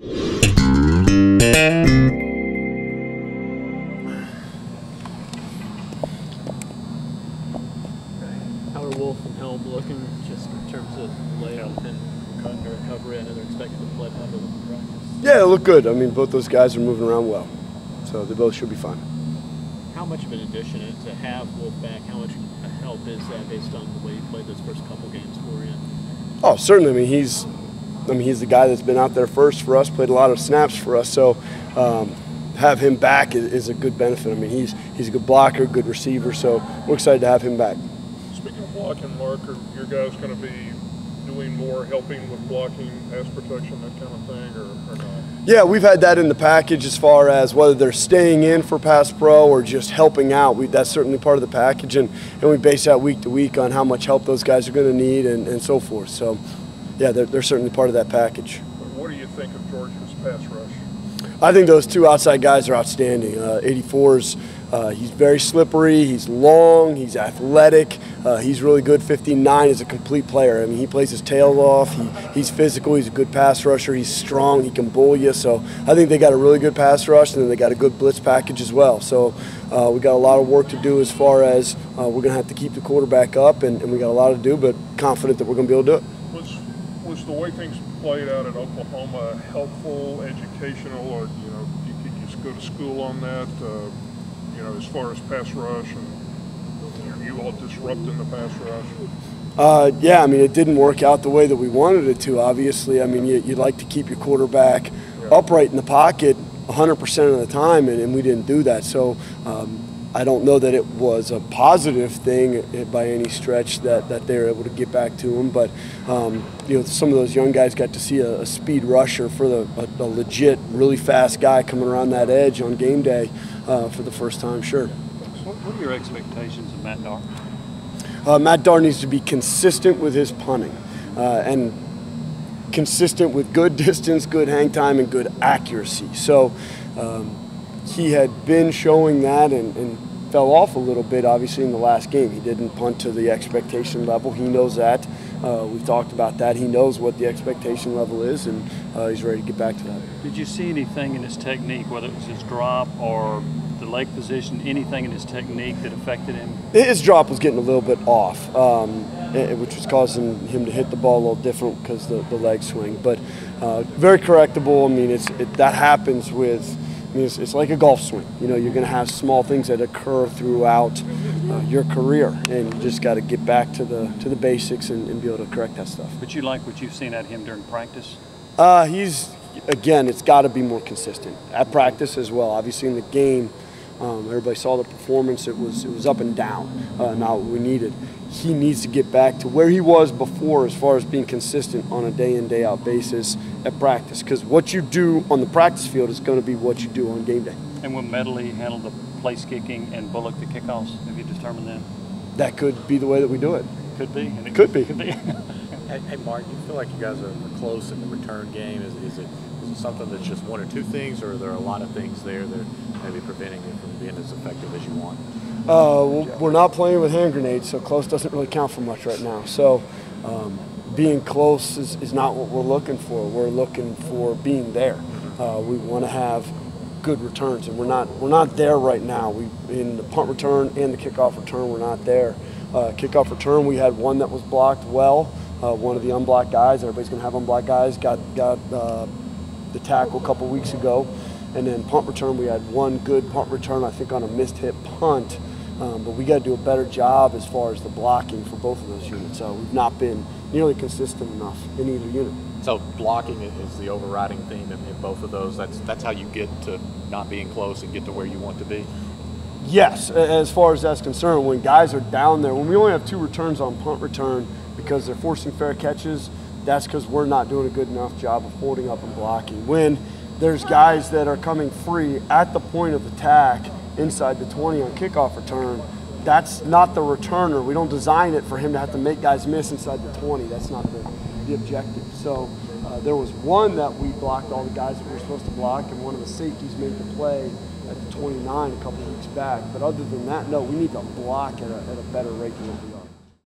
How are Wolf and Helm looking just in terms of layout and recovery? I know they're expected to play better than practice. Yeah, they look good. I mean, both those guys are moving around well, so they both should be fine. How much of an addition to have Wolf back? How much help is that based on the way he played those first couple games for you? Oh, certainly. I mean, he's the guy that's been out there first for us, played a lot of snaps for us. So have him back is a good benefit. I mean, he's a good blocker, good receiver. So we're excited to have him back. Speaking of blocking, Mark, are your guys going to be doing more helping with blocking, pass protection, that kind of thing, or not? Yeah, we've had that in the package as far as whether they're staying in for pass pro or just helping out. That's certainly part of the package, and we base that week to week on how much help those guys are going to need and so forth. So, yeah, they're certainly part of that package. What do you think of Georgia's pass rush? I think those two outside guys are outstanding. 84's he's very slippery, he's long, he's athletic, he's really good. 59 is a complete player. I mean, he plays his tail off, he's physical, he's a good pass rusher, he's strong, he can bull you. So I think they got a really good pass rush, and then they got a good blitz package as well. So we got a lot of work to do as far as we're going to have to keep the quarterback up, and we got a lot to do, but confident that we're going to be able to do it. Was the way things played out at Oklahoma helpful, educational, or you could just go to school on that? As far as pass rush, and you all disrupting the pass rush? Yeah, I mean, it didn't work out the way that we wanted it to, obviously. I mean, you'd like to keep your quarterback upright in the pocket 100% of the time, and we didn't do that. So I don't know that it was a positive thing by any stretch that they were able to get back to him. But, some of those young guys got to see a speed rusher for a legit, really fast guy coming around that edge on game day for the first time, sure. What are your expectations of Matt Darr? Matt Darr needs to be consistent with his punting and consistent with good distance, good hang time, and good accuracy. So he had been showing that and fell off a little bit, obviously, in the last game. He didn't punt to the expectation level. He knows that. We've talked about that. He knows what the expectation level is, and he's ready to get back to that. Did you see anything in his technique, whether it was his drop or the leg position, anything in his technique that affected him? His drop was getting a little bit off, which was causing him to hit the ball a little different because the leg swing. But very correctable. I mean, that happens with. I mean, it's like a golf swing. You're going to have small things that occur throughout your career, and you just got to get back to the basics and be able to correct that stuff. But you like what you've seen at him during practice? Again, it's got to be more consistent at practice as well. Obviously, in the game, everybody saw the performance. It was up and down, not what we needed. He needs to get back to where he was before as far as being consistent on a day-in, day-out basis at practice, because what you do on the practice field is going to be what you do on game day. And will Medley handle the place kicking and Bullock the kickoffs? Have you determined that? That could be the way that we do it. Could be. And it could be. Could be. Hey, Mark, you feel like you guys are close in the return game? Is it something that's just one or two things, or are there a lot of things there that are maybe preventing you from being as effective as you want? We're not playing with hand grenades, so close doesn't really count for much right now. So being close is not what we're looking for. We're looking for being there. We want to have good returns, and we're not there right now. In the punt return and the kickoff return, we're not there. Kickoff return, we had one that was blocked well. One of the unblocked guys, everybody's going to have unblocked guys, got the tackle a couple weeks ago. And then punt return, we had one good punt return, I think, on a missed hit punt. But we got to do a better job as far as the blocking for both of those units. We've not been nearly consistent enough in either unit. So blocking is the overriding theme in both of those. That's how you get to not being close and get to where you want to be? Yes, as far as that's concerned, when guys are down there, when we only have 2 returns on punt return because they're forcing fair catches, that's because we're not doing a good enough job of holding up and blocking. When there's guys that are coming free at the point of attack inside the 20 on kickoff return, that's not the returner. We don't design it for him to have to make guys miss inside the 20. That's not the objective. So there was one that we blocked all the guys that we were supposed to block, and one of the safeties made the play at the 29 a couple of weeks back. But other than that, no, we need to block at a better rate than what we